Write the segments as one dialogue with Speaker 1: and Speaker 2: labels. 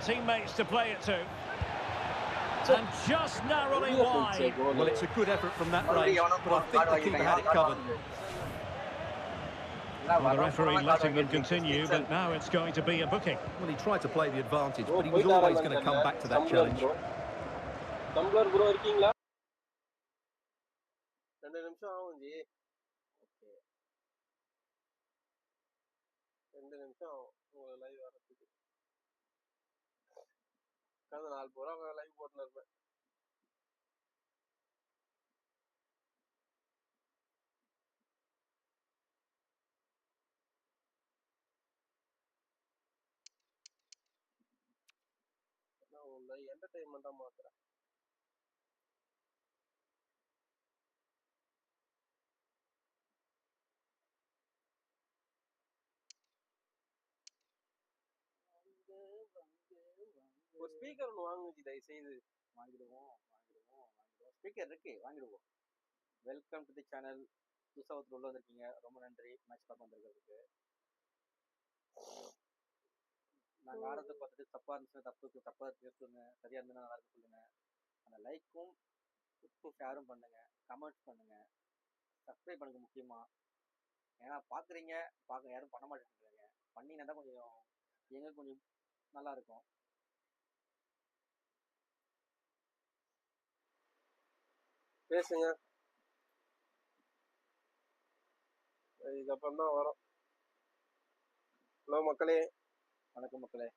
Speaker 1: teammates to play it to. And just narrowly wide.
Speaker 2: Well, it's a good effort from that range, but I think the keeper had it covered.
Speaker 1: Well, the referee letting them continue, but now it's going to be a booking.
Speaker 2: Well, he tried to play the advantage, but he was always going to come back to that challenge.
Speaker 3: Tumbler bro இருக்கீங்களா? 2 நிமிஷம் ஆகும் G. Okay. 2 நிமிஷம் ஆகும் உங்க live வரதுக்கு. கடந்த 4 பூரா live போட்டுன்னு இருப்பேன். நான் உங்களை என்டர்டெயின்மெண்டா மாத்துறேன். ஒரு ஸ்பீக்கர் ஒன்று வாங்குச்சு தயவு செய்து.
Speaker 4: வாங்கிடுவோம். ஸ்பீக்கர் இருக்கு, வாங்கிடுவோம். Welcome to the channel. புதுசாக உள்ள வந்திருக்கீங்க, ரொம்ப நன்றி. மேட்ச் பார்க்க வந்திருக்கிறதுக்கு. நாங்கள் ஆடத்தை பார்த்துட்டு தப்பாக இருந்துச்சுன்னா தப்பாக இருக்கு சொல்லுங்க, சரியாக இருந்தால் நல்லா இருக்கு சொல்லுங்க. அந்த லைக்கும் ஷேரும் பண்ணுங்க, கமெண்ட்ஸ் பண்ணுங்க, சப்ஸ்கிரைப் பண்ணுங்க முக்கியமாக. ஏன்னா பார்க்குறீங்க, யாரும் பண்ண மாட்டேங்கிறாங்க. பண்ணிங்கன்னா தான் கொஞ்சம் எங்களுக்கு கொஞ்சம் நல்லா இருக்கும்.
Speaker 3: பேசுங்க, இதுக்கப்புறம் தான் வரும். ஹலோ மக்களே.
Speaker 4: வணக்கம் மக்களே.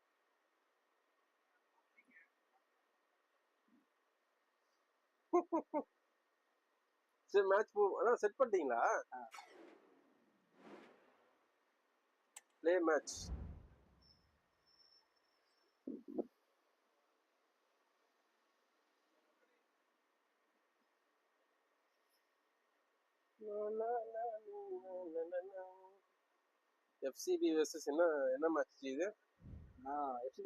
Speaker 3: சரி மேட்ச் அதான் செட் பண்ணிட்டீங்களா? Play match. FCB வெர்சஸ் என்ன மேட்ச் இது?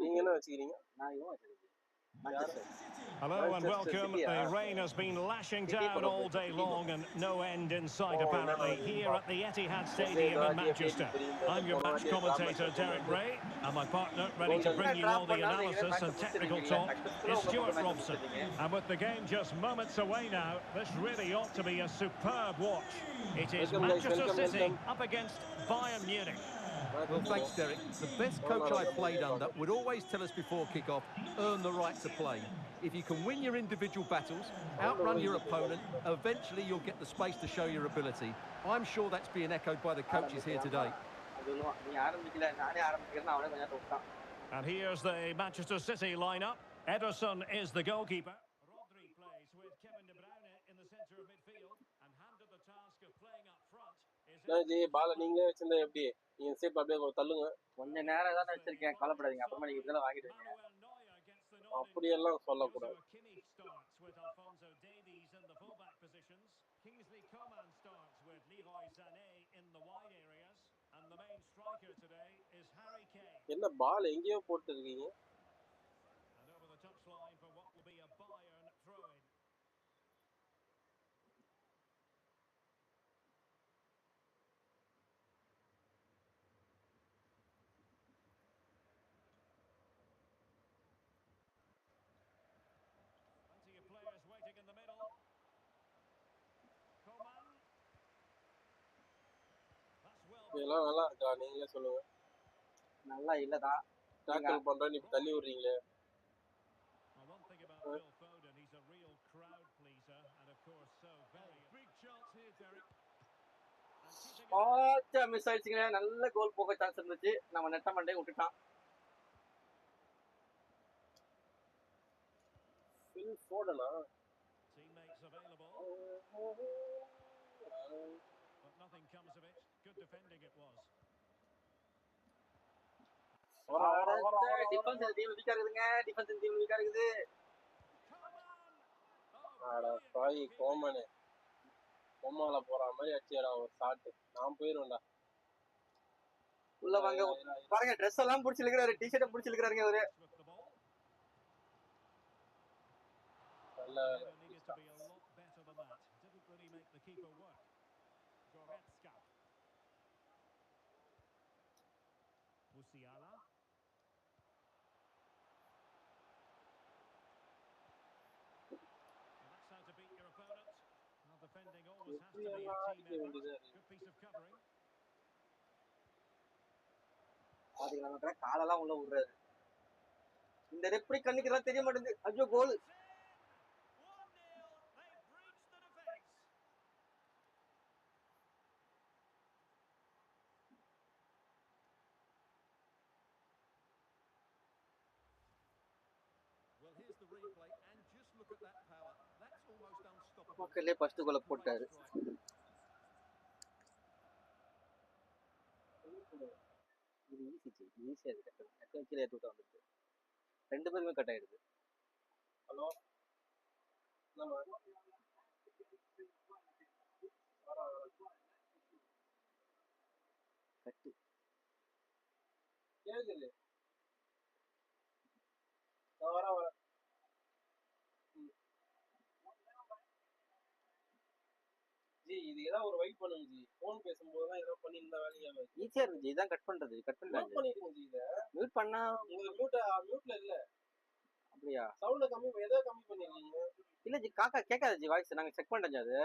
Speaker 3: நீங்க என்ன வச்சுக்கிறீங்க?
Speaker 4: நான் இவன் வச்சிருக்கேன்.
Speaker 1: Hello and welcome. The rain has been lashing down all day long and no end in sight apparently here at the Etihad Stadium in Manchester. I'm your match commentator Derek Ray and my partner ready to bring you all the analysis and technical talk is Stuart Robson. And with the game just moments away now, this really ought to be a superb watch. It is Manchester City up against Bayern Munich.
Speaker 2: Well, thanks, Derek. The best coach I played under would always tell us before kick-off, earn the right to play. If you can win your individual battles, outrun your opponent, eventually you'll get the space to show your ability. I'm sure that's being echoed by the coaches here today.
Speaker 1: And here's the Manchester City lineup. Ederson is the goalkeeper. Rodri plays with Kevin De Bruyne in the centre of midfield and handed the task of playing up front is
Speaker 3: பால நீங்க வச்சிருந்தா எப்படி? நீங்க shape அப்படியே தள்ளுங்க.
Speaker 4: கொஞ்ச நேரம் தான் வச்சிருக்கேன், கவலைப்படாதீங்க. அப்புறமா நீங்க இதெல்லாம் வாங்கிடுவீங்க.
Speaker 3: அப்படி எல்லாம் சொல்லக்கூடாது.
Speaker 1: starts with Alphonso Davies in the fullback positions. Kingsley Coman starts with Leroy Sané in the wide areas and the main striker today is Harry Kane.
Speaker 3: என்ன பால் எங்கேயோ போட்டு இருக்கீங்க?
Speaker 1: And over the touchline for what will be a Bayern throw-in. Plenty of players waiting in the middle. Coman. That's well.
Speaker 3: இதெல்லாம் நல்லா இருக்கா? நீங்களே சொல்லுங்க.
Speaker 4: நல்லா இல்லதான்.
Speaker 3: டாக்கிள் பண்றேன்னு இப்ப தள்ளி விடுறீங்களே.
Speaker 1: Well, one thing about Phil Foden, he's a real crowd pleaser and of course so very big chance here, Derek.
Speaker 4: Miss ஆயிடுச்சுங்க. நல்ல கோல் போக சான்ஸ் இருந்துச்சு, நம்ம நெட்ட மண்டே விட்டுட்டான்.
Speaker 3: Phil Foden
Speaker 1: teammates available but nothing comes of it. Good defending it was.
Speaker 4: Defence team வீக்கா இருக்குதுங்க. Defence team வீக்கா இருக்குது.
Speaker 3: அட பாய் கோமனே, கோமால போற மாதிரி அடிச்சடா ஒரு ஷாட். நான் போயிடுவேன்டா.
Speaker 4: உள்ள வாங்க பாருங்க, Dress எல்லாம் புடிச்சு இழுக்குறாரு, டி-ஷர்ட் புடிச்சு இழுக்குறாருங்க அவரு.
Speaker 3: நல்ல
Speaker 1: needed to be a lot better than that. Didn't really make the keeper work. Goretzka. Musiala. has to be a team effort. Good piece of covering.
Speaker 4: பாத்தீங்களா காலெல்லாம் உள்ள விடுறாரு. இந்த ரெப்ரி கண்ணுக்கு எல்லாம் தெரிய மாட்டேங்குது. ஐயோ கோல்.
Speaker 2: Well, here's the replay and just look at that power. That's almost unstoppable.
Speaker 4: மக்களே ஃபர்ஸ்ட் கோல போட்டாரு. இது ஈஸியா இருக்கு. கீழே ஏத்துட்டு வந்துட்டு. ரெண்டு பேருமே கட் ஆயிடுது.
Speaker 3: ஹலோ
Speaker 4: கட்டு
Speaker 3: கேக்குது வர ஜி இது ஏதாவது ஒரு வெயிட் பண்ணுங்க ஜி போன் பேசும்போது தான் ஏதோ பண்ணி இந்த வேலையை
Speaker 4: ஈஸியா இருந்துச்சு இதான் கட் பண்றது கட்
Speaker 3: பண்ணிருக்கோம் ஜி இத
Speaker 4: மியூட் பண்ணா
Speaker 3: உங்களுக்கு மியூட்ல இல்ல
Speaker 4: அப்படியா
Speaker 3: சவுண்ட கம்மி ஏதோ கம்மி பண்ணிருக்கீங்க
Speaker 4: இல்ல ஜி காக்கா கேட்காது ஜி வாய்ஸ் நாங்க செக் பண்ணிட்டோம் அது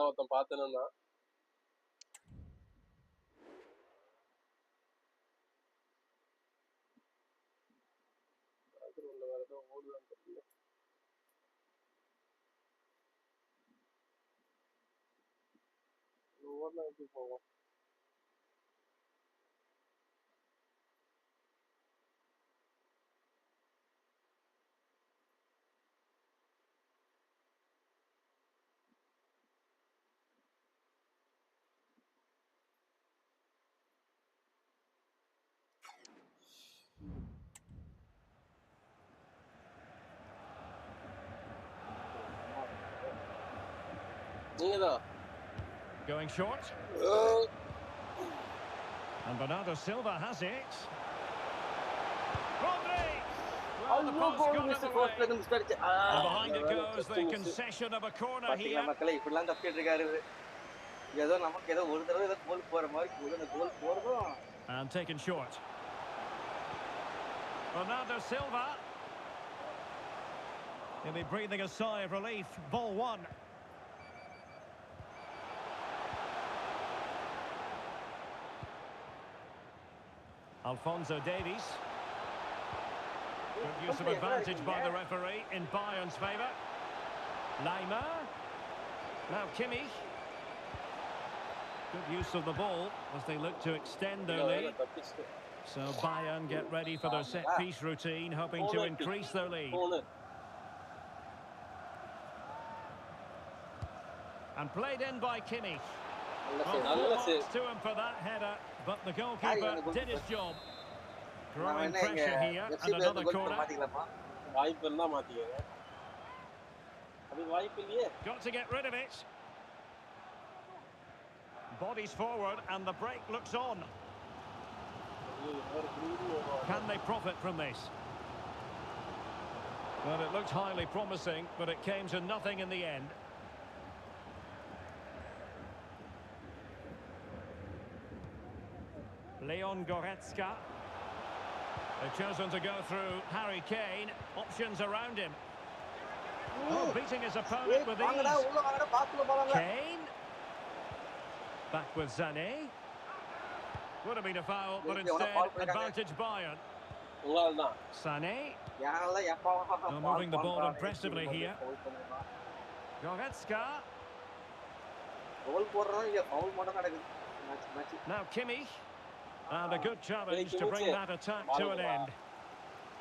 Speaker 3: ஒருத்தன் பார்த்தேன்னா ஓடலாம் எப்படி போவோம்
Speaker 1: Going short. And Bernardo Silva has it. Rodri! Well, the pass got in the way. And behind it goes the concession of a corner here.
Speaker 4: மக்களே இப்படிலாம் தப்பிட்டு இருக்காரு ஏதோ நமக்கு ஏதோ ஒரு தடவை ஏதோ கோல் போற மாதிரி ஒரு கோல் போறதும்
Speaker 1: And taken short. Bernardo Silva. He'll be breathing a sigh of relief. Ball one. Alphonso Davies. Good use of advantage by the referee in Bayern's favour. Neymar. Now Kimmich. Good use of the ball as they look to extend their lead. So Bayern get ready for their set-piece routine, hoping to increase their lead. And played in by Kimmich. Well, 4 marks to him for that header, but the goalkeeper did his job. Growing pressure here, and another corner. Got to get rid of it. Bodies forward, and the break looks on. Can they profit from this? Well, it looked highly promising, but it came to nothing in the end. Leon Goretzka. They've chosen to go through Harry Kane. Options around him. Oh, beating his opponent with ease. Kane. Back with Sané. Would have been a foul, but instead, advantage Bayern. Sané. Oh, moving the ball impressively here. Goretzka. Now Kimmich. And a good challenge to bring that attack to an end.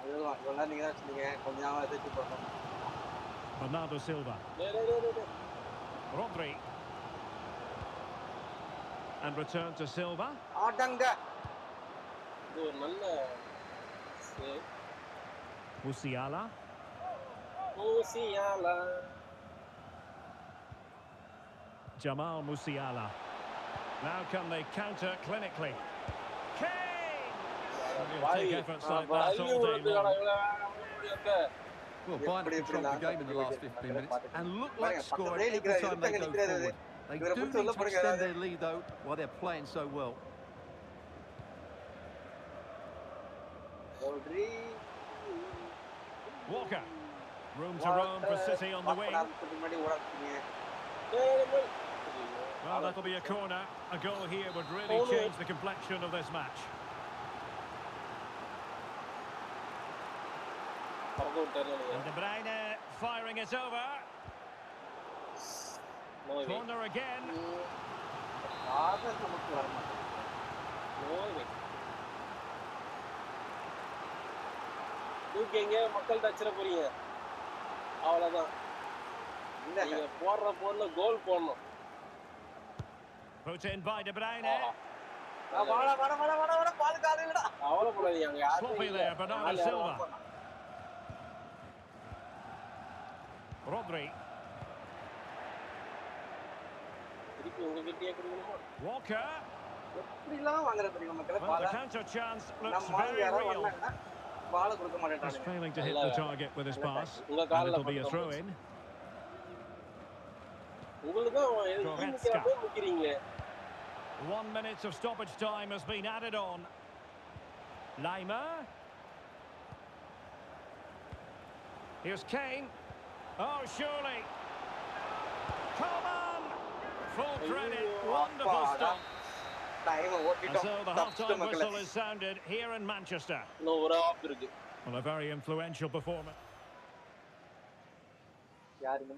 Speaker 4: அதுதான் இவ்வளவு நேரம் நீங்க தான் சொன்னீங்க கொஞ்ச நாள் சேர்த்து போடணும்.
Speaker 1: Bernardo Silva. Rodri. And return to Silva.
Speaker 4: ஆட்டங்க
Speaker 3: இது ஒரு நல்ல save.
Speaker 1: Musiala.
Speaker 3: Musiala.
Speaker 1: Jamal Musiala. Now can they counter clinically? Kane! He'll take efforts like that all day long.
Speaker 2: Well, Bayern controlled the game in the last 15 minutes and look like scoring every time they go forward. They do need to extend their lead, though, while they're playing so well.
Speaker 1: Walker. Room to roam for City on the wing. Well, that'll be a corner. A goal here would really change the complexion of this match. And De Bruyne firing it over. Corner again.
Speaker 3: தூக்கிங்க மக்கள் தச்சிர போறீங்க அவ்வளவுதான் நீங்க போடுற கோல் போடணும்.
Speaker 1: Put in by De Bruyne.
Speaker 3: பால் காலையிலடா அவ்வளவுப்படாதீங்க அங்க யாரும்
Speaker 1: Sloppy there, Bernardo Silva. Rodri.
Speaker 3: திருப்பி உங்ககிட்டயே கொடுக்கணுமா?
Speaker 1: Walker.
Speaker 4: எப்படிலாம் வாங்குற தெரியுமா மக்களே
Speaker 1: Well,
Speaker 4: ball
Speaker 1: the counter chance looks
Speaker 4: நம்ம
Speaker 1: very
Speaker 4: யாரோ
Speaker 1: real.
Speaker 4: வந்தாங்கன்னா பால் கொடுக்க
Speaker 1: He's
Speaker 4: மாட்டேன்றாங்க.
Speaker 1: failing to hit the target with his pass. And it'll be a throw-in.
Speaker 3: உங்களுக்கு தான் எதுக்கு முக்கிறீங்க?
Speaker 1: 1 minute of stoppage time has been added on. Lima. Here's Kane. Oh, surely. Come on. Full credit. Wonderful stop. And so the half-time whistle is sounded here in Manchester. Well, a very influential performance.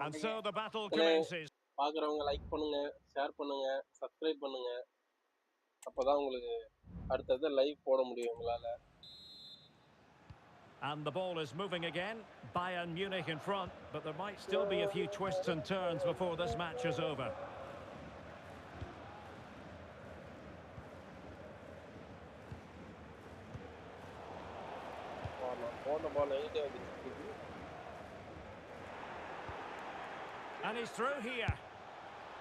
Speaker 1: And so the battle commences.
Speaker 3: பாக்குறவங்க like பண்ணுங்க, share பண்ணுங்க, subscribe பண்ணுங்க. அப்பதான் உங்களுக்கு அடுத்தது live போட முடியும் உங்களால.
Speaker 1: And the ball is moving again. Bayern Munich in front, but there might still be a few twists and turns before this match is over. And he's through here.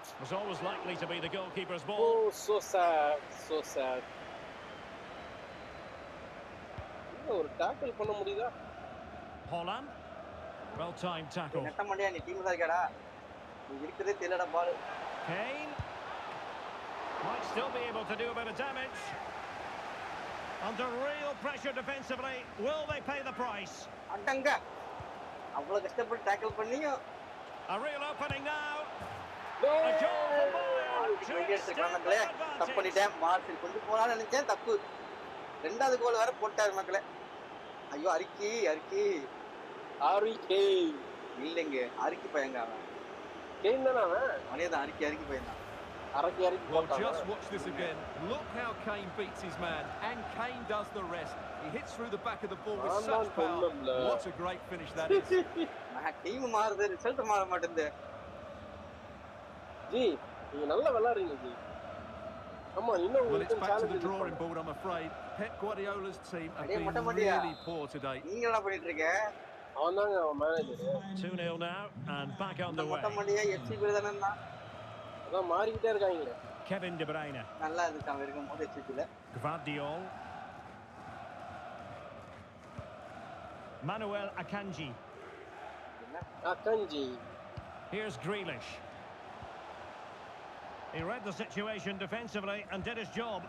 Speaker 1: It was always likely to be the goalkeeper's ball.
Speaker 3: Oh, so sad, so sad. ஒரு tackle பண்ண முடியுதா?
Speaker 1: Holland. Well-timed tackle.
Speaker 4: நட்டமண்டியா நீ டீம்ல இருக்கடா. நீ இருக்குதே தெரியலடா பால்.
Speaker 1: Kane. Might still be able to do a bit of damage. Under real pressure defensively. Will they pay the price?
Speaker 4: அடங்க. அவ்வளவு கஷ்டப்பட்டு டாக்கிள் பண்ணியோ.
Speaker 1: A real opening now. A goal for Bayern.
Speaker 4: தப்பு பண்ணிட்டேன். மார்சில் கொண்டு போறான்னு நினைச்சேன் தப்பு. ரெண்டாவது கோல் வர போட்டாரு மக்களே. ஐயோ அரிக்கி இல்லைங்க அரிக்கி பையங்க அவன்.
Speaker 3: கேன் தானே அவன்?
Speaker 4: அவனேதான் அரிக்கி பையன் தான்.
Speaker 2: Well, just watch this again. Look how Kane beats his man, and Kane does the rest. He hits through the back of the ball with such power. What a great finish that is.
Speaker 4: Team மாறுது, result மாற மாட்டேங்குது.
Speaker 3: G, நீங்க நல்லா விளையாடுறீங்க G. Come on,
Speaker 2: well, it's back to the drawing board, I'm afraid. Pep Guardiola's team have been really poor today.
Speaker 4: நீங்க என்ன பண்ணிட்டு இருக்கீங்க?
Speaker 3: அவன்தாங்க அவன் manager.
Speaker 1: 2-0 now and back on the way.
Speaker 4: மொட்டமண்டியா FC விருதனன்னா
Speaker 3: அதான் மாறிக்கிட்டே இருக்காங்க.
Speaker 1: Kevin De Bruyne.
Speaker 4: நல்லா இருந்துச்சு அவன் இருக்கும்போது FCல.
Speaker 1: Gvardiol. Manuel Akanji. Here's Grealish. He read the situation defensively and did his job.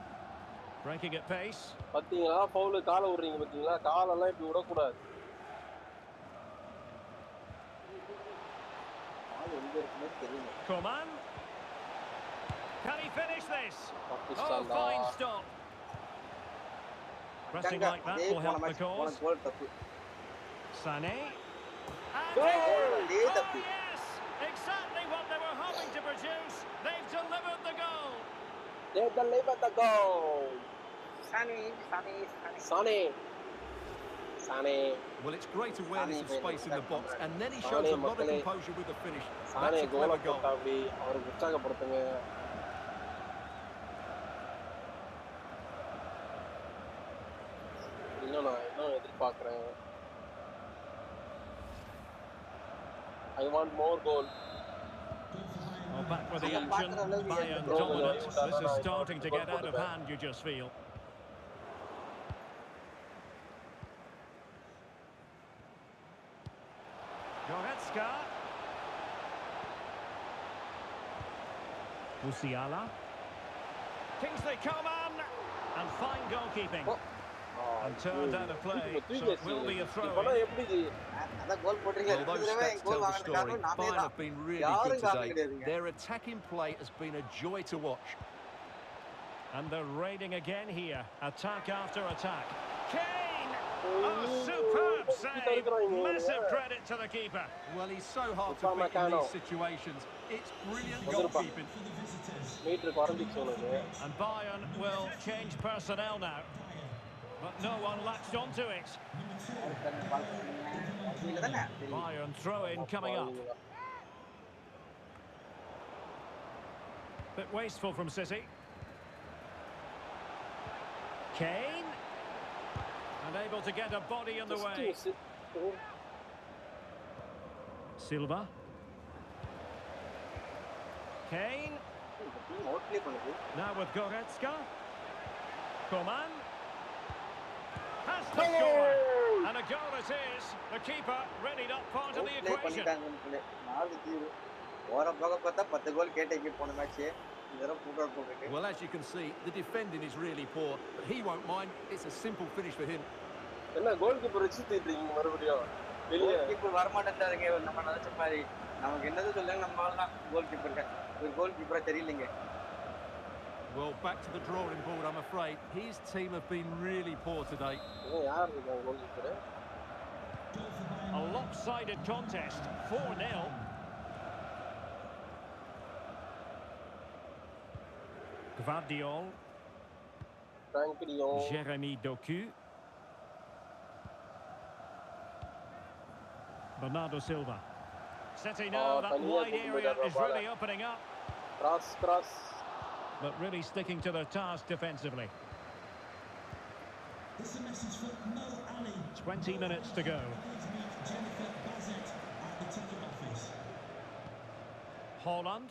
Speaker 1: Breaking at pace.
Speaker 3: பாத்தீங்களா பவுல் கால விடுறீங்க பாத்தீங்களா காலெல்லாம் இப்படி விட கூடாது.
Speaker 1: Coman. Can he finish this? Oh, fine stop. Pressing like that will help the cause. Sané. And oh, yes! Exactly what they were hoping to produce. They've delivered the goal.
Speaker 3: They've delivered the goal. Sané. Sane.
Speaker 2: Well, it's great awareness of space in the box, and then he
Speaker 3: Sane,
Speaker 2: shows a lot of
Speaker 3: Makale.
Speaker 2: composure with the finish.
Speaker 3: Sane
Speaker 2: That's a
Speaker 3: goal
Speaker 2: clever goal.
Speaker 3: போட்டாப்டி அவருக்கு உற்சாகப்படுத்துங்க. இன்னும் எதிர்பார்க்கிறேன். I want more goal.
Speaker 1: Well, back with the action. Bayern dominant. This is starting to get out of hand, you just feel. Goretzka. Musiala. Kingsley Coman. And fine goalkeeping. And turned out of play, so it will be a throw-in.
Speaker 2: Well, those stats tell the story. Bayern have been really good today. Their attacking play has been a joy to watch.
Speaker 1: And they're raiding again here. Attack after attack. Kane! Oh, superb save! Massive credit to the keeper.
Speaker 2: Well, he's so hard to beat in these situations. It's brilliant goalkeeping.
Speaker 1: And Bayern will change personnel now. But no one latched onto it. Bayern throw-in coming up. Bit wasteful from City. Kane. Unable to get a body in the way. Silva. Kane. Now with Goretzka. Coman. Has to score. And a goal it is. The keeper readied up part of the equation.
Speaker 2: Well, as you can see, the defending is really poor, but he won't mind. It's a simple finish for him. Well, back to the drawing board, I'm afraid. His team have been really poor today.
Speaker 1: A lopsided contest, 4-0. Gvardiol. Jeremy Doku. Bernardo Silva. City now, that wide area is really opening up.
Speaker 3: Cross.
Speaker 1: But really sticking to their task defensively. 20 minutes to go. Holland.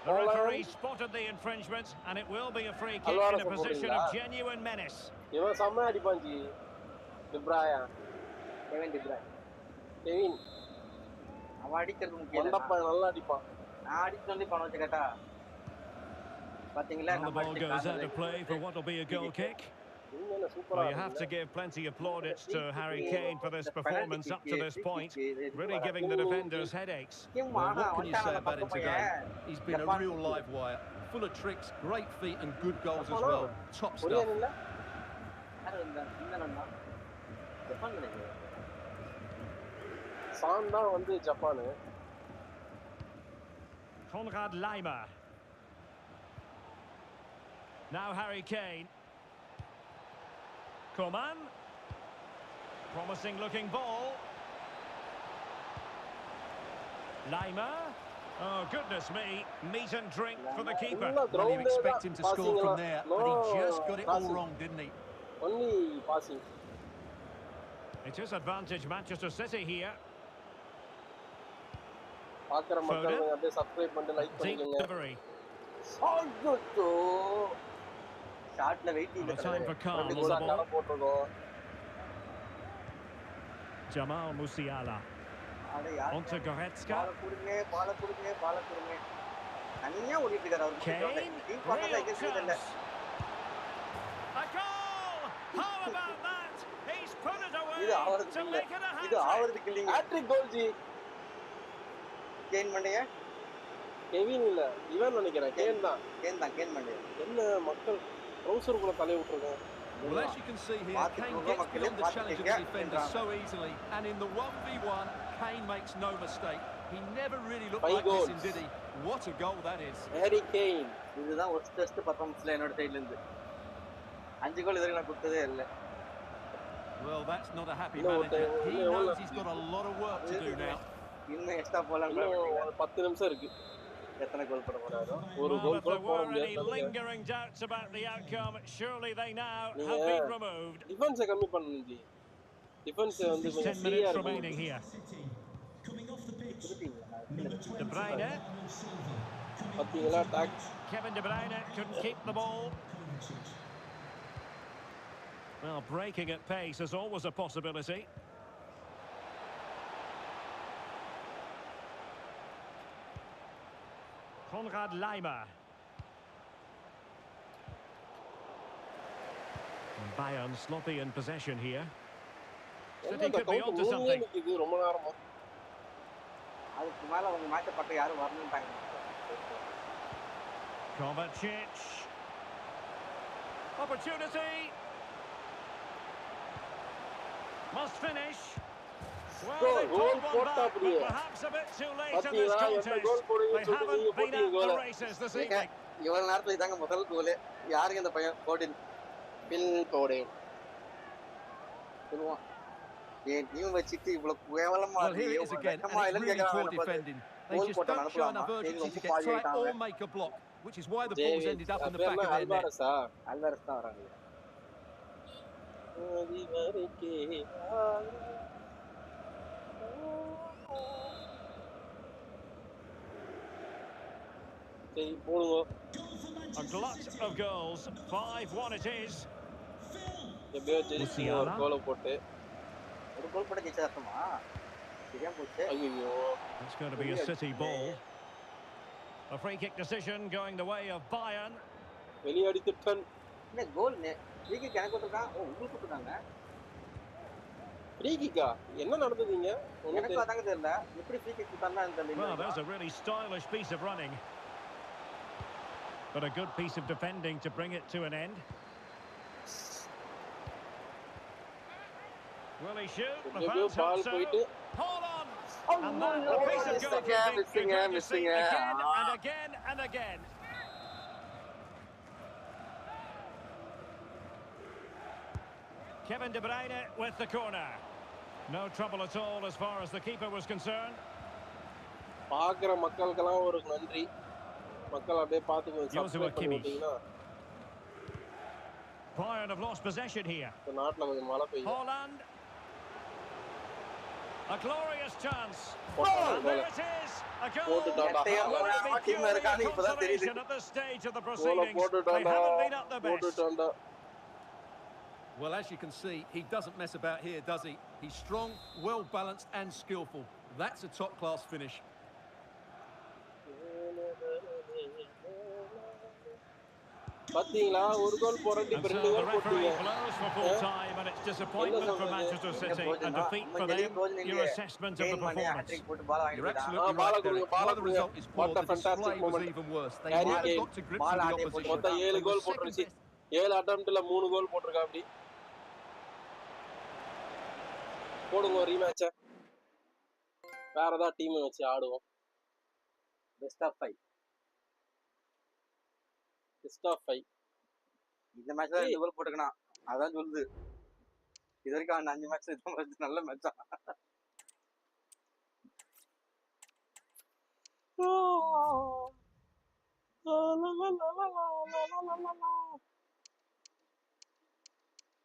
Speaker 1: The referee spotted the infringement, and it will be a free kick in a position of genuine menace.
Speaker 3: Kevin.
Speaker 1: And the ball goes out of play for what will be a goal kick. Well, you have to give plenty of plaudits to Harry Kane for this performance up to this point, really giving the defenders headaches.
Speaker 2: Well, what can you say about him today? He's been a real live wire, full of tricks, great feet and good goals as well. Top stuff.
Speaker 1: Konrad Laimer. Now Harry Kane. Coman. Promising looking ball. Laimer. Oh, goodness me. Meat and drink for the keeper.
Speaker 2: Well, you expect him to score from there, but he just got it all wrong, didn't he?
Speaker 3: Only passing.
Speaker 1: It is advantage Manchester City here.
Speaker 3: Foden.
Speaker 1: Deep delivery. And a time for calm on the ball. Jamal Musiala. Onto Goretzka. Kane. Real chance. A goal! How about that? He's put it away to make it a hat-trick.
Speaker 3: Hat-trick goal, G. Kevin இல்ல இவன் நினைக்கிறேன் can தான் என்ன மக்கள் ட்ரவுசருக்குள்ள தலைய விட்டுருக்காங்க.
Speaker 2: Well, as you can see here, Kane gets beyond the challenge of the defender so easily, and in the 1v1, Kane makes no mistake. He never really looked like this, did he? What a goal that is.
Speaker 3: Harry Kane.
Speaker 4: 5 கோல் இதுவரைக்கும் நான் கொடுத்ததே இல்ல.
Speaker 2: Well, that's not a happy manager. He knows he's got a lot of work to do now.
Speaker 4: இன்னும் extra போலாம்.
Speaker 3: இன்னும் 10 நிமிஷம் இருக்கு.
Speaker 4: எத்தனை கோல் போட போறாரோ?
Speaker 3: ஒரு
Speaker 1: Well,
Speaker 3: கோல்
Speaker 1: if
Speaker 3: கூட
Speaker 1: there
Speaker 3: போட
Speaker 1: were any
Speaker 3: முடியாது.
Speaker 1: lingering doubts about the outcome, surely they now have been removed.
Speaker 3: Defence கம்மி பண்ணுங்க. டிஃபென்ஸ் வந்து
Speaker 1: Just 10
Speaker 3: கொஞ்சம் ஃப்ரீயா
Speaker 1: minutes
Speaker 3: இருக்கும்.
Speaker 1: remaining here.
Speaker 4: திருப்பிங்களா?
Speaker 1: De Bruyne.
Speaker 3: பாத்தீங்களா talk
Speaker 1: Kevin De Bruyne couldn't keep the ball. Well, breaking at pace is always a possibility. Konrad Laimer. Bayern sloppy in possession here. City could be onto something.
Speaker 3: இது ரொம்ப நேரமா.
Speaker 4: அதுக்கு மேல அவங்க மேட்ச பட்ட யாரும் வரணும்ட்டாங்க.
Speaker 1: Kovacic. Opportunity. Must finish. Well, they pulled one back, but perhaps a bit too late in this contest. They haven't been at the races this evening.
Speaker 4: இவ்வளவு நேரத்துல இதாங்க முதல் கோல். யாருங்க இந்த பையன்? கோடின். பில் கோடின். சொல்லுவான். ஏன் டீம் வச்சிட்டு இவ்வளவு கேவலமா
Speaker 2: Well, here it is again, and it's really poor defending. They just don't show enough urgency to get tight or make a block, which is why the ball's ended up in the back of their net.
Speaker 4: Alvarez தான் வராங்க.
Speaker 3: சரி போடுங்க.
Speaker 1: A glut of goals. 5-1 it is.
Speaker 3: எப்படியோ ஜெயிச்சு ஒரு கோல் போட்டு
Speaker 4: ஒரு கோல் போட்டு ஜெயிச்சா அர்த்தமா? சரியா போச்சு.
Speaker 3: ஐயோ.
Speaker 1: It's going to be a City ball. A free kick decision going the way of Bayern.
Speaker 3: வெளிய அடித்துட்டான்.
Speaker 4: என்ன கோல் ஃப்ரீ கிக் எனக்கு கொடுத்தாங்க. ஓ உங்களுக்கு கொடுத்தாங்க.
Speaker 3: ஃப்ரீ கிக்கா? என்ன நடந்துதுங்க?
Speaker 4: எனக்கு அதாங்க தெரியல. எப்படி ஃப்ரீ கிக் கொடுத்தாங்கன்னு தெரியல.
Speaker 1: Well, there's a really stylish piece of running. But a good piece of defending to bring it to an end. Will he shoot? The fans hope so. Hold on! And that a piece of goal you're going to see again and again and again. Kevin De Bruyne with the corner. No trouble at all as far as the keeper was concerned.
Speaker 3: பாக்குற மக்களுக்கெல்லாம் ஒரு நன்றி. மக்கள் அப்படியே பாத்துக்கோங்க. Subscribe பண்ணிட்டீங்கன்னா.
Speaker 1: Bayern have lost possession here.
Speaker 3: இந்த நாட்டுல கொஞ்சம் மழை பெய்யுது.
Speaker 1: Holland. A glorious chance. And there it is. A goal. Consolation at this stage of the proceedings. They haven't been at the best.
Speaker 2: Well, as you can see, he doesn't mess about here, does he? He's strong, well-balanced and skillful. That's a top-class finish.
Speaker 3: பாத்தீங்களா ஒரு கோல் போறதுக்கு இப்ப ரெண்டு கோல் போட்டீங்க.
Speaker 1: Blows for full time and it's disappointment for Manchester City. A defeat for them. Your assessment of the performance.
Speaker 2: You're absolutely right, Derek. While the result is poor, the display was even worse. They never got to grips with the opposition.
Speaker 3: மொத்தம் 7 கோல் போட்டுருச்சு. 7 அட்டெம்ப்ட்ல 3 கோல் போட்டுருக்கா அப்படி. போடுங்க rematch. வேற ஏதாவது team வச்சு ஆடுவோம்.
Speaker 4: Best of 5.
Speaker 3: Best of 5.
Speaker 4: இந்த மேட்ச்ல 2 கோல் போட்டுக்கணும். அதான் சொல்லுது. இது வரைக்கும் அந்த 5 மேட்ச்ல இது மேட்ச் நல்ல மேட்சா.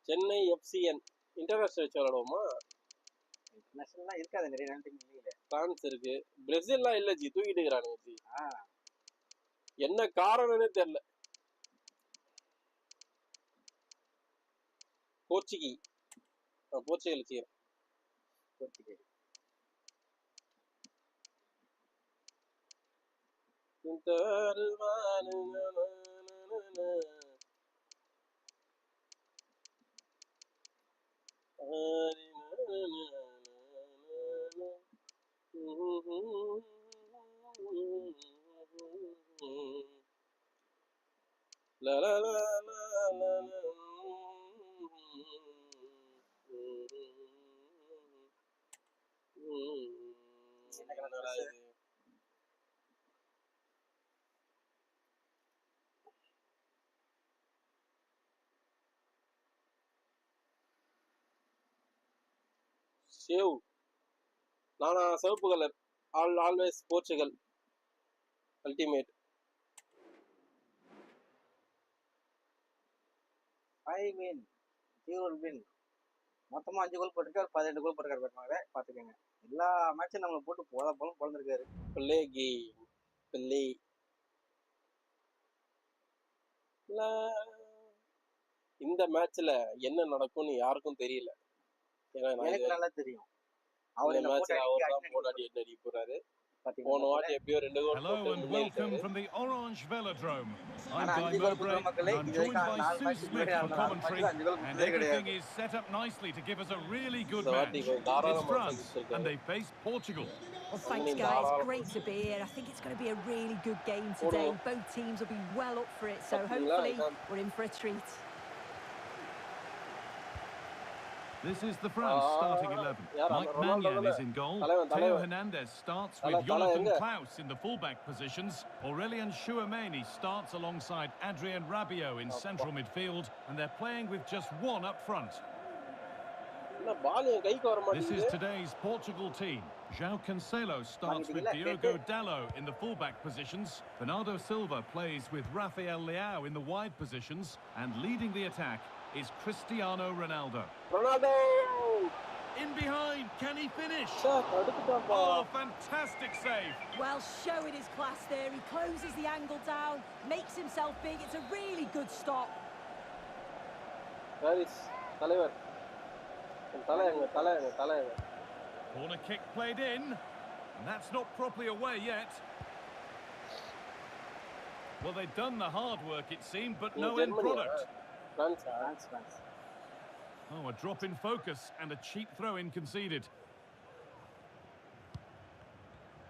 Speaker 3: சென்னை எஃப்சிஎன் இன்டர்நேஷனல் வச்சு விளையாடுவோமா?
Speaker 4: இன்டர்நேஷனல்லாம் இருக்காது, நிறைய நாட்டுக்கு இல்லையே.
Speaker 3: பிரான்ஸ் இருக்கு, பிரேசில்லாம் இல்ல ஜி, தூக்கிட்டு இருக்கிறானுங்க ஜி. என்ன காரணம்னே தெரியல. போர்ச்சுகி போர்ச்சுகல் செய்யறேன்.
Speaker 4: Portugal
Speaker 3: la la la la la la. Save. நானா சிவப்பு colour. Always Portugal. Ultimate.
Speaker 4: 5 win 0 win மொத்தமா 5 கோல் போட்டுருக்காரு, 18 கோல் போட்டுருக்காரு. பாத்துக்கோங்க, எல்லா மேட்சும் நம்மளை போட்டு போலும் பொழந்திருக்காரு.
Speaker 3: Play game play. இந்த மேட்ச்ல என்ன நடக்கும்னு யாருக்கும் தெரியல.
Speaker 4: எனக்கு நல்லா தெரியும்.
Speaker 3: அவர் தான் போராடி என்ன அடிக்க போறாரு. போன வாட்டி எப்படியோ 2 கோல்
Speaker 1: Hello and welcome from the Orange Velodrome. I'm Guy Mowbray and I'm joined by Sue Smith for commentary, and everything is set up nicely to give us a really good match. It's France and they face Portugal.
Speaker 5: Well, thanks guys, great to be here. I think it's going to be a really good game today. Both teams will be well up for it, so hopefully we're in for a treat.
Speaker 1: This is the France starting 11. Mike Maignan is in goal. Theo Hernandez starts with Jonathan Klaus in the fullback positions. Aurélien Tchouameni starts alongside Adrien Rabiot in central midfield, and they're playing with just one up front. This is today's Portugal team. João Cancelo starts with Diogo Dalot in the fullback positions. Bernardo Silva plays with Rafael Leao in the wide positions, and leading the attack is Cristiano Ronaldo.
Speaker 3: Ronaldo!
Speaker 1: In behind, can he finish? Oh, fantastic save.
Speaker 5: Well, showing his class there. He closes the angle down, makes himself big. It's a really good stop.
Speaker 3: Where is தலைவர்? தலைவர்.
Speaker 1: Corner kick played in, and that's not properly away yet. Well, they've done the hard work, it seemed, but no end product.
Speaker 3: France.
Speaker 1: Oh, a drop in focus and a cheap throw-in conceded.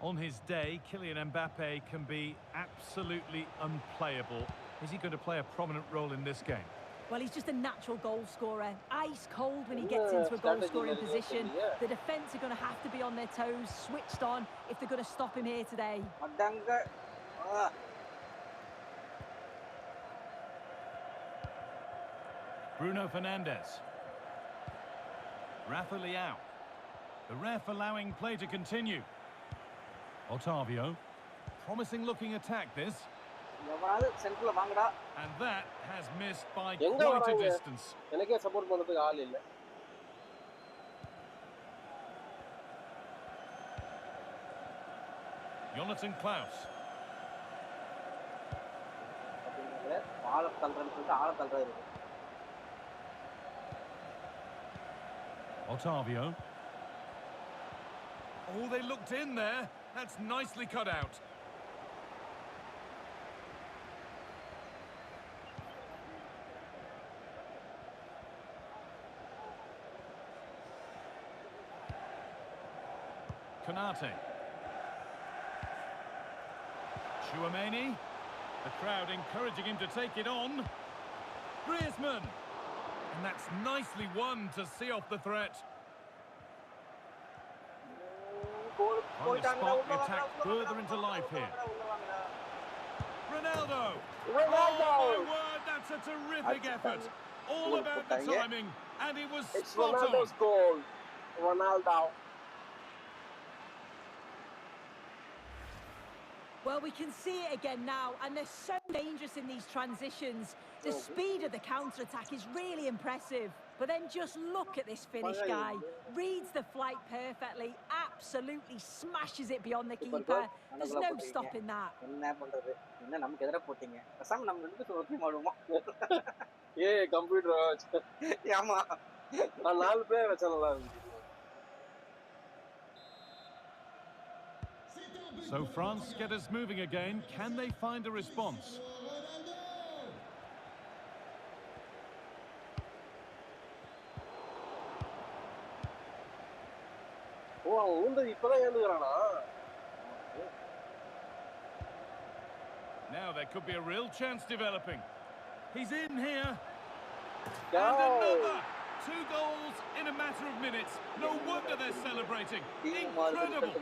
Speaker 1: On his day, Kylian Mbappe can be absolutely unplayable. Is he going to play a prominent role in this game?
Speaker 5: Well, he's just a natural goal scorer. Ice cold when he gets into a goal-scoring position. The defence are going to have to be on their toes, switched on, if they're going to stop him here today.
Speaker 1: Bruno Fernandes. Rafa Leao. The ref allowing play to continue. Otavio. Promising looking attack this. And that has missed by quite a distance. Jonathan Klaus. Otavio. Oh, they looked in there. That's nicely cut out. Konate. Tchouameni. The crowd encouraging him to take it on. Griezmann. And that's nicely won to see off the threat. Trying to spark the attack further into life here. Ronaldo! Oh my word, that's a terrific effort. All about the timing, and it was spot on.
Speaker 3: Ronaldo's goal. Ronaldo.
Speaker 5: Well, we can see it again now, and they're so dangerous in these transitions. The speed of the counter-attack is really impressive. But then just look at this finish guy. Reads the flight perfectly, absolutely smashes it beyond the keeper. There's no stopping that.
Speaker 1: So France get us moving again. Can they find a response? Now there could be a real chance developing. He's in here. And another! 2 goals in a matter of minutes. No wonder they're celebrating. Incredible!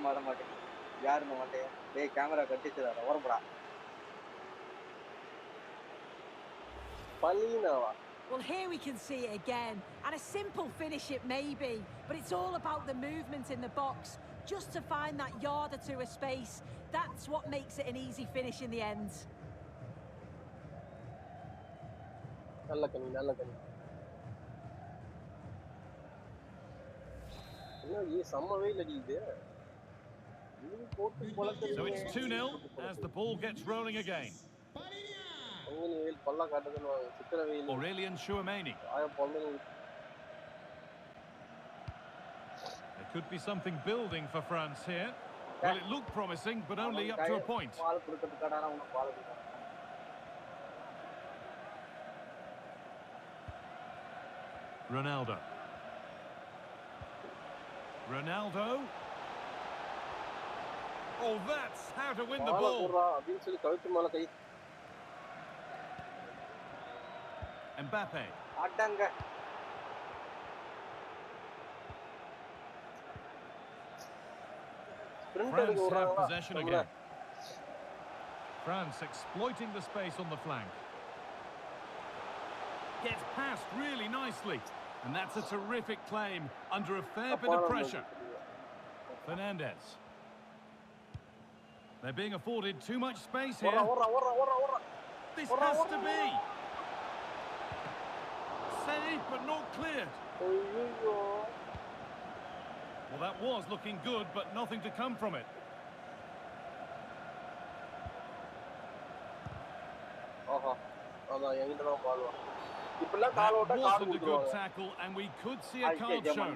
Speaker 5: Well, here we can see it again. And a simple finish it may be, but it's all about the movement in the box. Just to find that yard or two of space, that's what makes it an easy finish in the end.
Speaker 3: நல்ல கனி நல்ல கனி என்ன இது செம்ம வெயில் அடிக்குது இது போட்டு பொளக்குது
Speaker 1: So it's 2-0 as the ball gets rolling again.
Speaker 3: அங்கனி வெயில் பல்ல காட்டுதுன்னு சித்திர வெயில்
Speaker 1: Aurelian Chouameni.
Speaker 3: ஆய பொளந்து
Speaker 1: There could be something building for France here. Well, it looked promising, but only up to a point.
Speaker 4: பால் கொடுக்கிறதுக்கான உனக்கு பால் கொடுக்கணும்.
Speaker 1: Ronaldo. Oh, that's how to win the ball.
Speaker 3: அப்படின்னு சொல்லி கழுத்து மேல கை
Speaker 1: Mbappe.
Speaker 4: ஆட்டாங்க.
Speaker 1: France have possession again. France exploiting the space on the flank. Gets past really nicely. And that's a terrific claim under a fair bit of pressure. Fernandez. They're being afforded too much space here. This has to be. Saved but not cleared. Well, that was looking good, but nothing to come from it. That wasn't a good tackle, and we could see a card shown.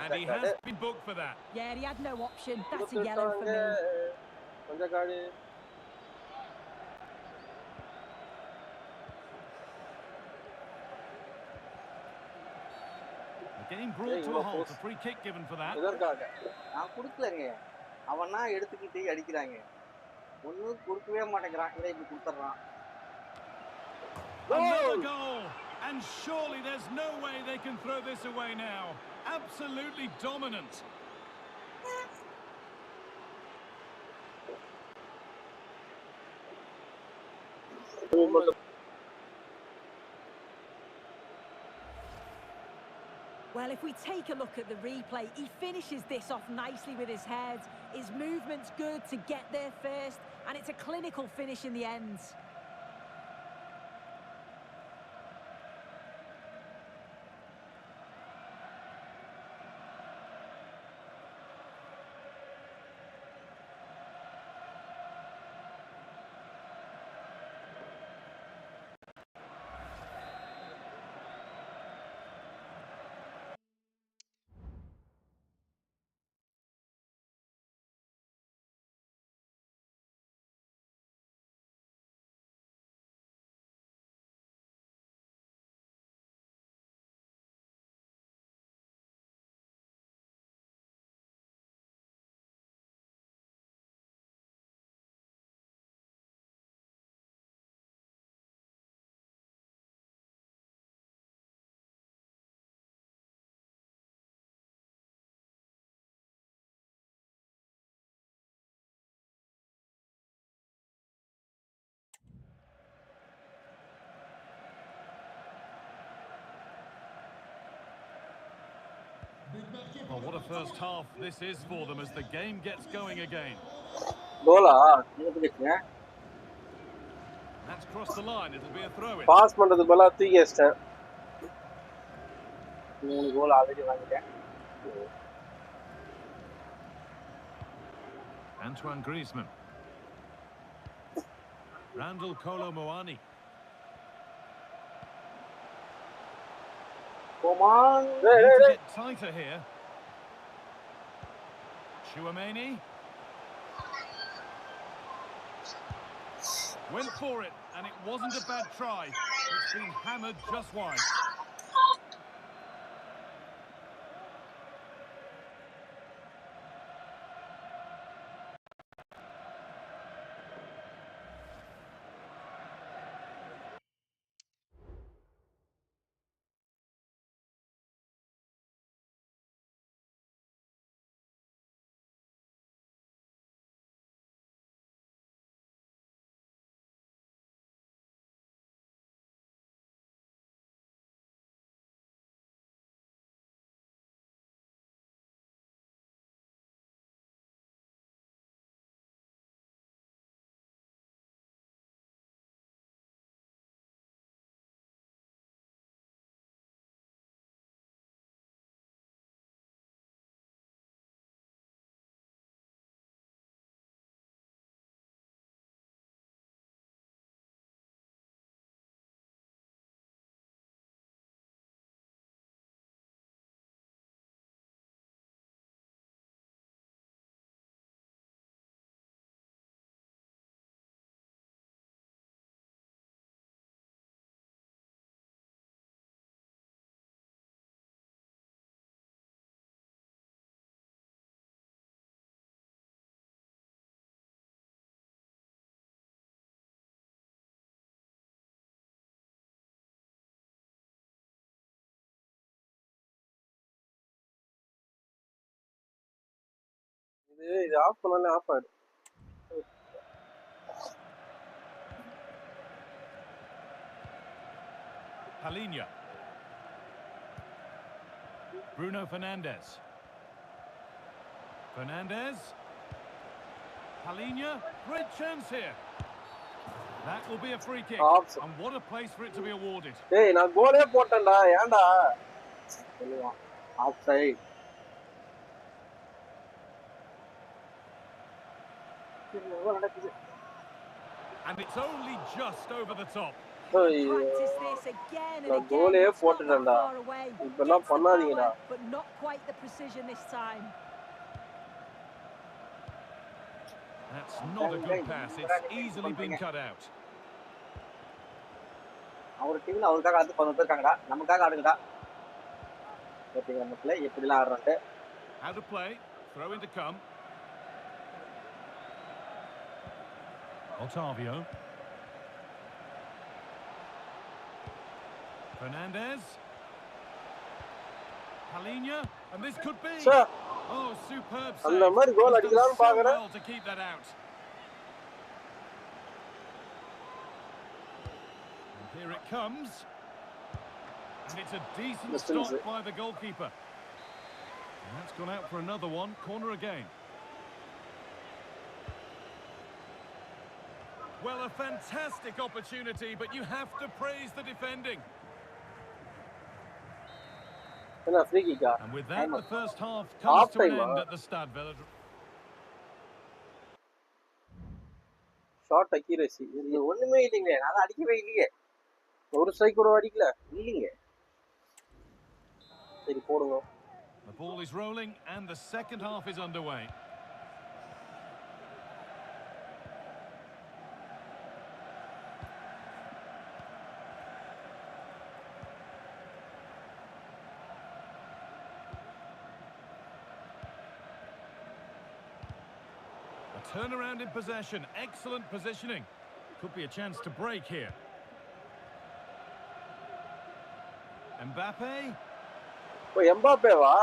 Speaker 1: And he has been booked for that.
Speaker 5: Yeah, he had no option. That's a yellow for me.
Speaker 1: The game brought to a halt. A free kick given for that.
Speaker 4: நான் கொடுக்கலங்க. அவனா எடுத்துக்கிட்டு அடிக்கிறாங்க. ஒண்ணு கொடுக்கவே மாட்டேங்கறான். இதை இப்படி கொடுத்துறான்.
Speaker 1: Another goal. And surely there's no way they can throw this away now. Absolutely dominant.
Speaker 5: Well, if we take a look at the replay, he finishes this off nicely with his head. His movement's good to get there first, and it's a clinical finish in the end.
Speaker 1: Well, what a first half this is for them as the game gets going again. That's crossed the line. It'll be a throw-in.
Speaker 3: Pass பண்றது பலா தூக்கி வச்சிட்டேன். 3 goal already வாங்கிட்டேன்.
Speaker 1: Antoine Griezmann. Randall Kolo Muani.
Speaker 3: Come on.
Speaker 1: Need to get tighter here. Chouameni. Went for it, and it wasn't a bad try. It's been hammered just wide.
Speaker 3: இது of பண்ணாலே of ஆயிடும்.
Speaker 1: Palinha. Bruno Fernandes. Fernandes. Palinha. Great chance here. That will be a free kick. And what a place for it to be awarded.
Speaker 3: Hey, நான் கோலே போட்டேன்டா. ஏன்டா? Off-site.
Speaker 1: And it's only just over the top.
Speaker 5: Practice this again and again.
Speaker 3: கோலே
Speaker 5: It's not that
Speaker 3: போட்டுட்டேன்டா.
Speaker 5: far away.
Speaker 3: இப்பெல்லாம்
Speaker 5: Gets the
Speaker 3: பண்ணாதீங்கடா.
Speaker 5: power, but not quite the precision this time.
Speaker 1: That's not a good pass. It's easily been cut out.
Speaker 4: அவர் டீம்ல அவருக்காக அடுத்து 11 பேர் இருக்காங்கடா. நமக்காக ஆடுங்கடா. பாத்தீங்க நம்ம ப்ளே எப்படிலாம் ஆடுறாங்க.
Speaker 1: Out of play. Throw in to come. Otavio. Fernandes. Palinha. And this could be.
Speaker 3: Sir.
Speaker 1: Oh, superb save.
Speaker 3: அந்த மாதிரி கோல் அடிக்கலாம்னு பாக்குறேன்.
Speaker 1: Well to keep that out. And here it comes. And it's a decent stop by the goalkeeper. And that's gone out for another one. Corner again. Well, a fantastic opportunity, but you have to praise the defending. And with that, the first half comes to an end at the Stade Velodrome.
Speaker 3: Shot accuracy
Speaker 4: இது ஒண்ணுமே இல்லைங்க. நான் அடிக்கவே இல்லையே.
Speaker 3: ஒரு strike கூட அடிக்கல.
Speaker 4: இல்லைங்க.
Speaker 3: சரி போடுங்க.
Speaker 1: The ball is rolling and the second half is underway. Turnaround in possession, excellent positioning. Could be a chance to break here. Mbappe.
Speaker 3: Oh, Mbappe va.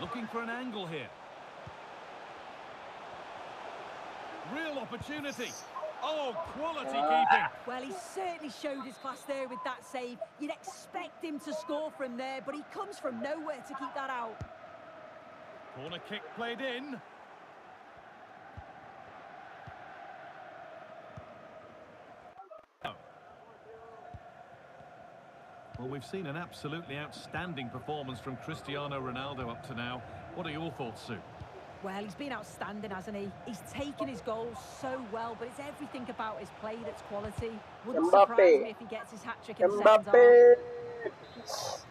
Speaker 1: Looking for an angle here. Real opportunity. Oh, quality keeping.
Speaker 5: Well, he certainly showed his class there with that save. You'd expect him to score from there, but he comes from nowhere to keep that out.
Speaker 1: Corner kick played in. Oh. Well, we've seen an absolutely outstanding performance from Cristiano Ronaldo up to now. What are your thoughts, Sue?
Speaker 5: Well, he's been outstanding, hasn't he? He's taken his goals so well, but it's everything about his play that's quality. Wouldn't surprise me if he gets his hat-trick in the second half.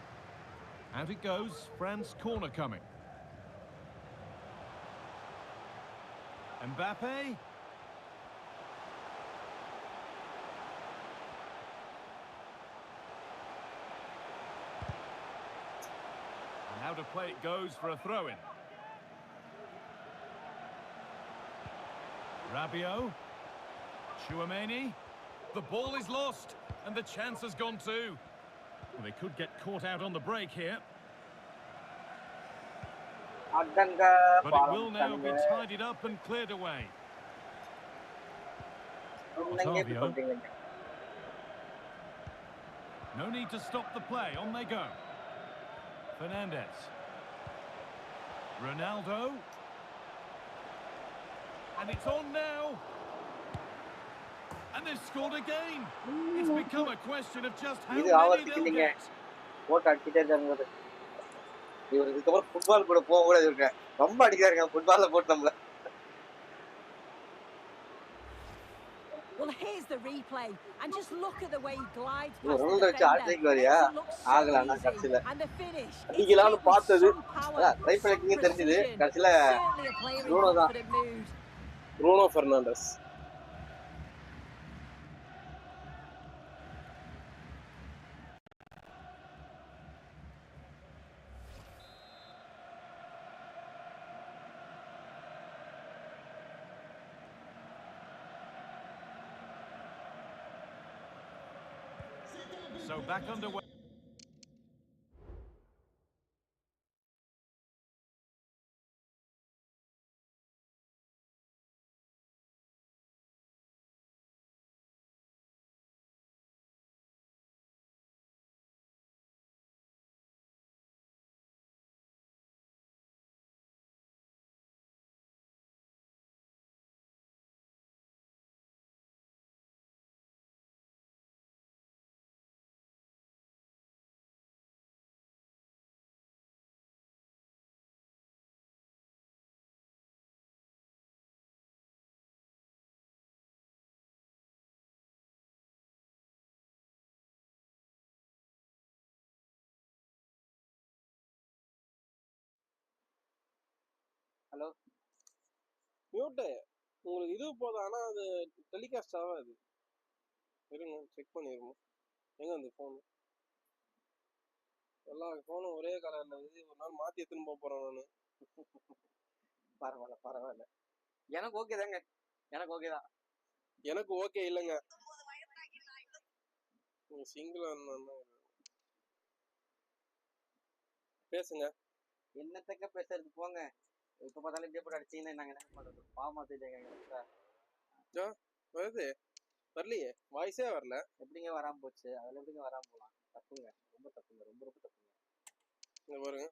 Speaker 1: Out it goes. France corner coming. Mbappe. And out of play it goes for a throw-in. Rabiot. Tchouaméni. The ball is lost, and the chance has gone too. Well, they could get caught out on the break here. But it will now be tidied up and cleared away. Otavio. No need to stop the play. On they go. Fernandes. Ronaldo. And it's on now. And they've scored again. It's become a question of just how many they'll get.
Speaker 4: இவர் இதுக்கப்புறம் football கூட போக கூட இருக்க ரொம்ப அடிக்கிறாருங்க ஃபுட்பால்ல போட்டு நம்மள.
Speaker 5: Well, here's the replay and just look at the way he glides past
Speaker 4: Ronaldo
Speaker 5: the
Speaker 4: வச்சு ஆட்ரிக் வரியா ஆகலன்னா கடைசில
Speaker 5: and the finish
Speaker 3: அடிக்கலாம்னு பார்த்தது
Speaker 4: ரைட் பேக்கிங்க தெரிஞ்சது கடைசில ப்ரூனோ தான்.
Speaker 3: Bruno Fernandes.
Speaker 1: So back underway.
Speaker 4: Hello
Speaker 3: mute உங்களுக்கு இது போதும், ஆனால் அது டெலிகாஸ்ட் ஆகாது. இருங்க செக் பண்ணிடுவோம். எங்க அந்த ஃபோனு எல்லா ஃபோனும் ஒரே கலரில் இருக்குது. ஒரு நாள் மாற்றி எடுத்துன்னு போக போகிறேன் நான்.
Speaker 4: பரவாயில்ல பரவாயில்ல, எனக்கு ஓகே தாங்க, எனக்கு ஓகே தான்.
Speaker 3: எனக்கு ஓகே இல்லைங்க. சிங்கிள் பேசுங்க.
Speaker 4: என்னத்தக்க பேசுறது போங்க. இப்போ பார்த்தாலும் இப்படியே போட்டு அடிச்சிங்கன்னா நாங்கள் என்ன பண்ணுறது? பாவமா தெரியுங்க.
Speaker 3: வருது வரலையே, வாய்ஸே வரல.
Speaker 4: எப்படிங்க வராமல் போச்சு? அதில் எப்படிங்க வராமல் போகலாம்? தப்புங்க, ரொம்ப தப்புங்க, ரொம்ப ரொம்ப தப்புங்க.
Speaker 3: இங்க பாருங்க.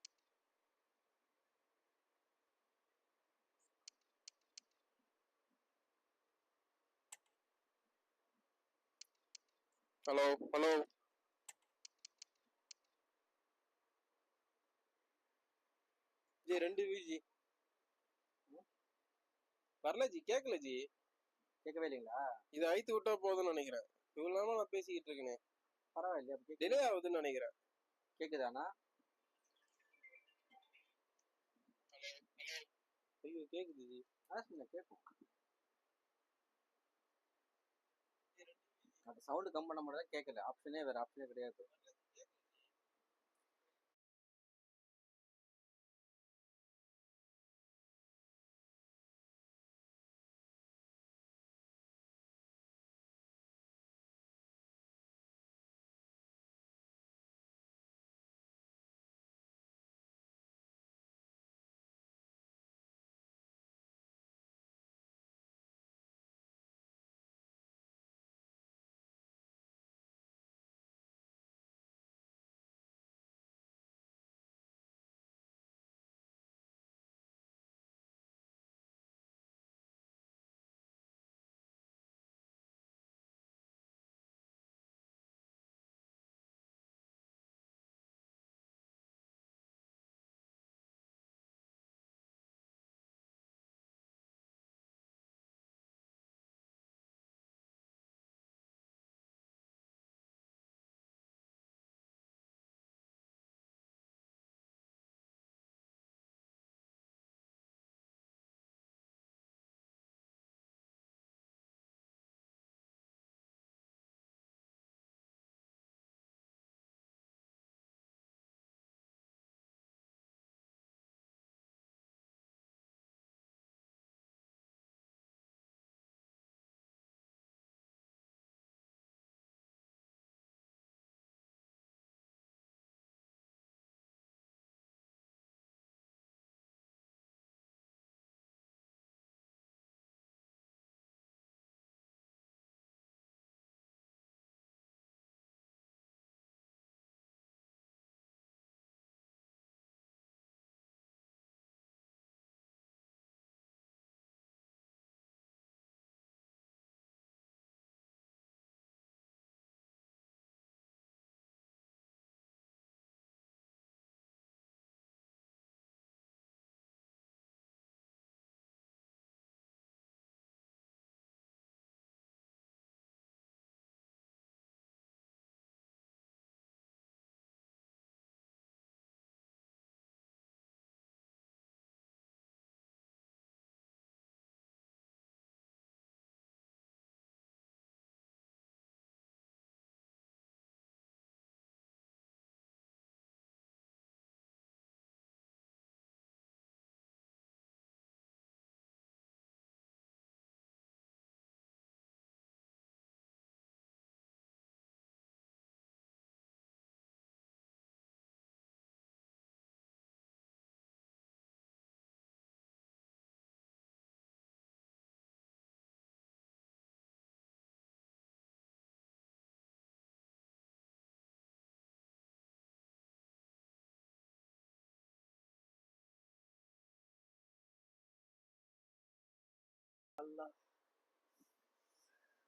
Speaker 3: ஹலோ ஹலோ ஜி 2 விஜி வரல ஜி, கேட்கல ஜி.
Speaker 4: கேட்கவே இல்லைங்களா?
Speaker 3: இதை அழித்து விட்டா போதும்னு நினைக்கிறேன். இவ்வளவு நேரமா நான் பேசிக்கிட்டு இருக்கேனே.
Speaker 4: பரவாயில்லையா?
Speaker 3: டிலே ஆகுதுன்னு நினைக்கிறேன்.
Speaker 4: கேக்குதாண்ணா?
Speaker 3: ஐயோ கேக்குது ஜி.
Speaker 4: கேட்கும். அந்த சவுண்டு கம் பண்ண மட்டும் தான் கேட்கல. ஆப்ஷனே வேற ஆப்ஷனே கிடையாது.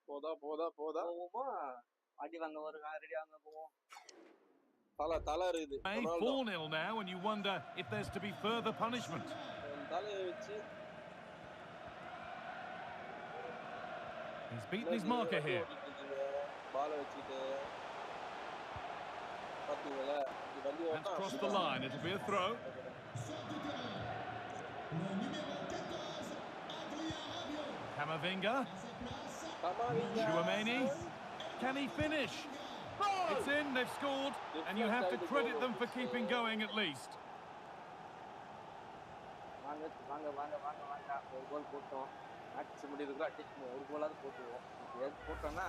Speaker 3: போதா போதா போதா
Speaker 4: போவோமா? அடி வாங்க ஒரு ரெடி வாங்க போவோம்.
Speaker 3: தலை இருக்குது.
Speaker 1: 4-0 now, and you wonder if there's to be further punishment.
Speaker 3: தலையை வச்சு
Speaker 1: He's beaten his marker here.
Speaker 3: பாலை வச்சுட்டு பாத்தீங்களா?
Speaker 1: That's crossed the line. It'll be a throw. Camavinga.
Speaker 3: Kamavinga.
Speaker 1: Chouameni. Can he finish? It's in, they've scored, and you have to credit them for keeping going at least.
Speaker 4: வாங்க வாங்க வாங்க வாங்க வாங்க ஒரு கோல் போட்டோம். மேட்ச் முடியுதுக்குள்ள அட்லீஸ்ட் ஒரு கோலாவது போட்டுருவோம். ஏதாவது போட்டோம்னா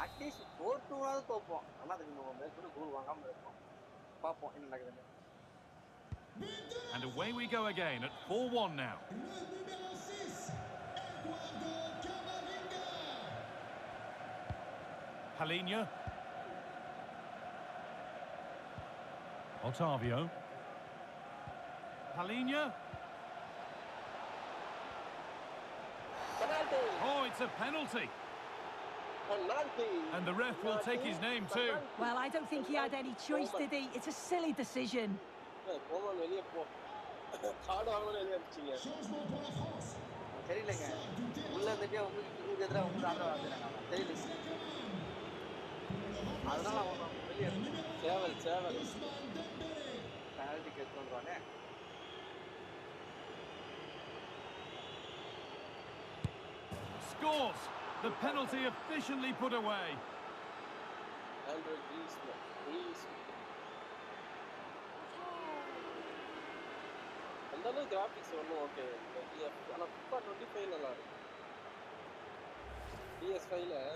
Speaker 4: அட்லீஸ்ட் 4-2 தோப்போம். ஆனால் அதுக்கு நம்ம மேற்கொண்டு கோல் வாங்காமல் இருப்போம். பார்ப்போம் என்ன நடக்குதுன்னு.
Speaker 1: And away we go again at 4-1 now. Palhinha. Otavio. Palhinha.
Speaker 3: Penalty.
Speaker 1: Oh, it's a penalty.
Speaker 3: Penalty.
Speaker 1: And the ref will take his name too.
Speaker 5: Well, I don't think he had any choice, did he? It's a silly decision.
Speaker 3: போமான் வெளியே போ. Card வாங்கணும் வெளியே அடிச்சிங்க.
Speaker 4: தெரியலங்க. உள்ள இருந்துட்டே உங்களுக்கு எதிராக வந்து ஆட வராங்க. தெரியல. அதனால அவங்க வெளியே
Speaker 3: சேவல்.
Speaker 4: பெனால்டி கேஸ் பண்றானே.
Speaker 1: Scores. The penalty efficiently put away.
Speaker 3: Andrew Griezmann. அந்த கிராபிக்ஸ் ஒன்றும் ஓகே. ஆனால் FIFA 25 நல்லா இருக்கு.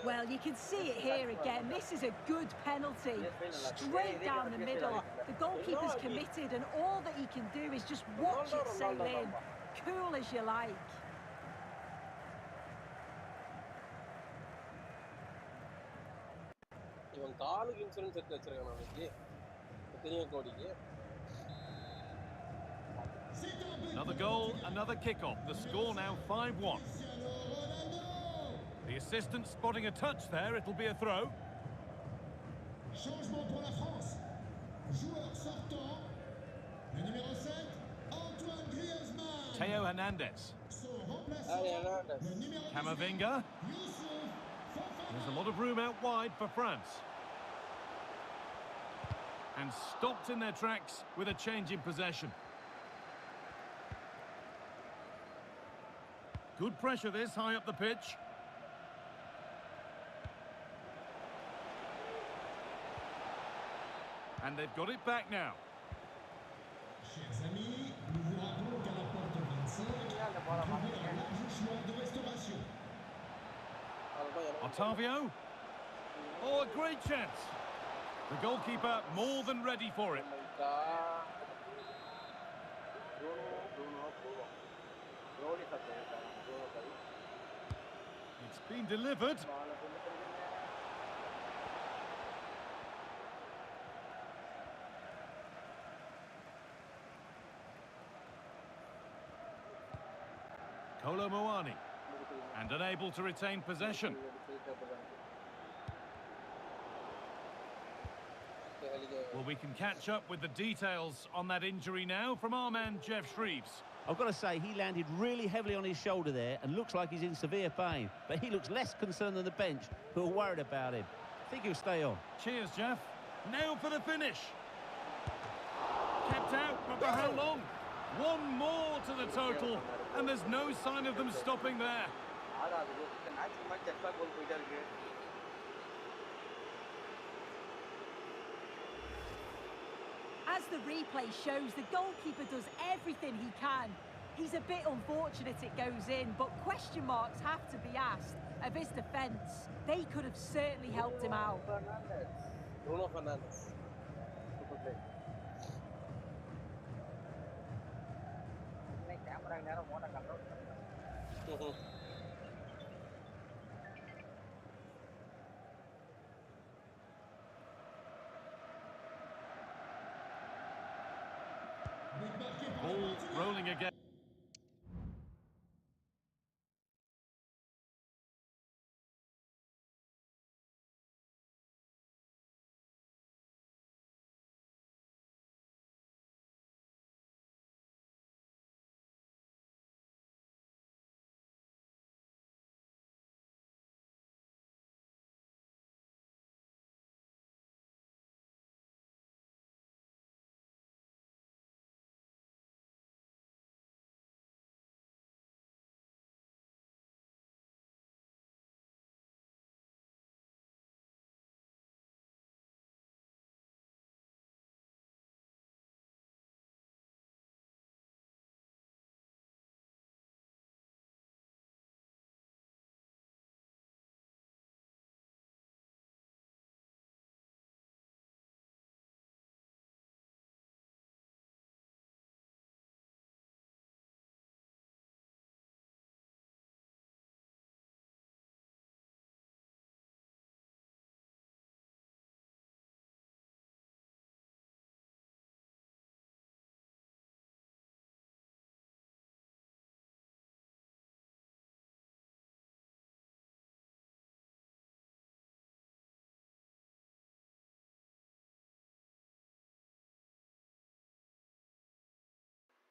Speaker 5: Well, you can see it here again. This is a good penalty. Straight down the middle. The goalkeeper's committed, and all that he can do is just watch it sail in. Cool as you like.
Speaker 3: இவன் காலுக்கு insurance எடுத்து வச்சிருக்கான் அவனுக்கு. பெரிய கோடிக்கு.
Speaker 1: Another goal, another kick-off. The score now 5-1. The assistant spotting a touch there. It'll be a throw.
Speaker 6: Changement pour la France. Joueur sortant. Le numéro 7, Antoine Griezmann.
Speaker 1: Theo Hernandez.
Speaker 6: Son remplaçant, le numéro 18,
Speaker 1: Camavinga.
Speaker 6: Youssouf Fofana.
Speaker 1: There's a lot of room out wide for France. And stopped in their tracks with a change in possession. Good pressure this, high up the pitch. And they've got it back now.
Speaker 6: Chers amis, nous vous rappelons qu'à la porte 25, il y a un large choix de restauration.
Speaker 1: Otavio. Oh, a great chance. The goalkeeper more than ready for it. It's been delivered. Kolo Muani. And unable to retain possession. Well, we can catch up with the details on that injury now from our man, Jeff Shreves.
Speaker 7: I've got to say, he landed really heavily on his shoulder there and looks like he's in severe pain. But he looks less concerned than the bench, who are worried about him. I think he'll stay on.
Speaker 1: Cheers, Jeff. Now for the finish. Kept out, but for how long? One more to the total, and there's no sign of them stopping there.
Speaker 5: As the replay shows, the goalkeeper does everything he can. He's a bit unfortunate it goes in, but question marks have to be asked of his defence. They could have certainly helped him out.
Speaker 3: Bruno Fernandes.
Speaker 1: Ball rolling again.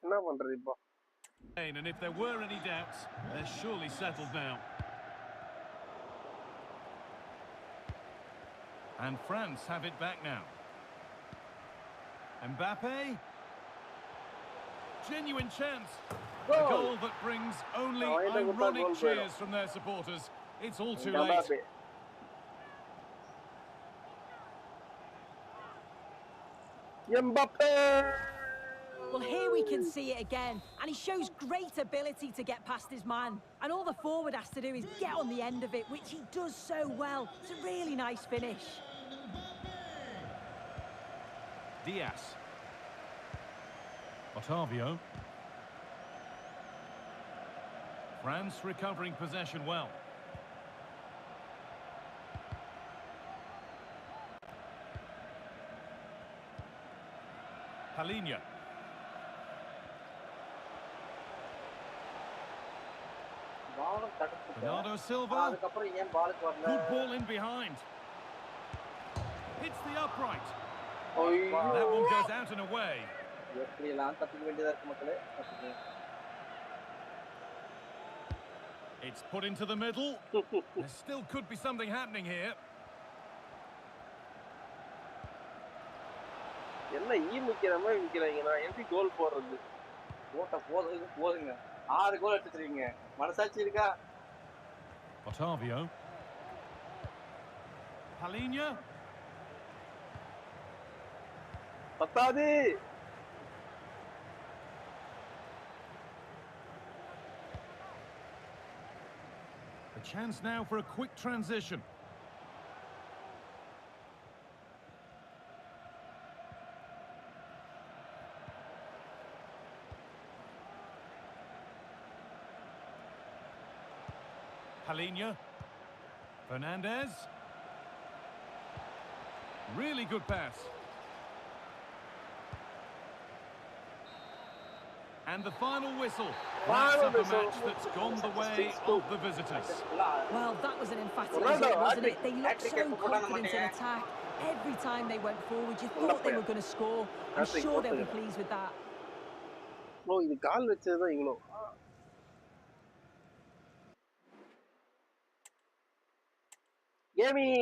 Speaker 3: என்ன பண்றது இப்போ?
Speaker 1: And if there were any doubts, they're surely settled now. And France have it back now. Mbappe. Genuine chance. A goal that brings only ironic cheers from their supporters. It's all too late.
Speaker 3: Mbappe!
Speaker 5: Well, here we can see it again, and he shows great ability to get past his man. And all the forward has to do is get on the end of it, which he does so well. It's a really nice finish.
Speaker 1: Diaz. Otavio. France recovering possession well. Palinha. Bernardo Silva. Good ball in behind. Hits the upright. That one goes out and away. It's put into the middle. There still could be something happening here.
Speaker 3: என்ன ஈமிக்கிற மாதிரி நிக்கிறாங்க. நான் எப்படி கோல் போடுறது?
Speaker 4: போதுங்க 6 கோல் அடிச்சிருக்கீங்க. மனசாட்சி இருக்கா?
Speaker 1: Otavio. Palinha.
Speaker 3: பத்தாது.
Speaker 1: A chance now for a quick transition. Palinha. Fernandez. Really good pass. And the final whistle. Wraps up a match that's gone the way of the visitors.
Speaker 5: Well, that was an emphatic result, wasn't it? They looked so confident in attack. Every time they went forward, you thought they were going to score. I'm sure they'll be pleased with that.
Speaker 3: No, இது கால் வச்சதுதான் இவ்வளோ. Yummy!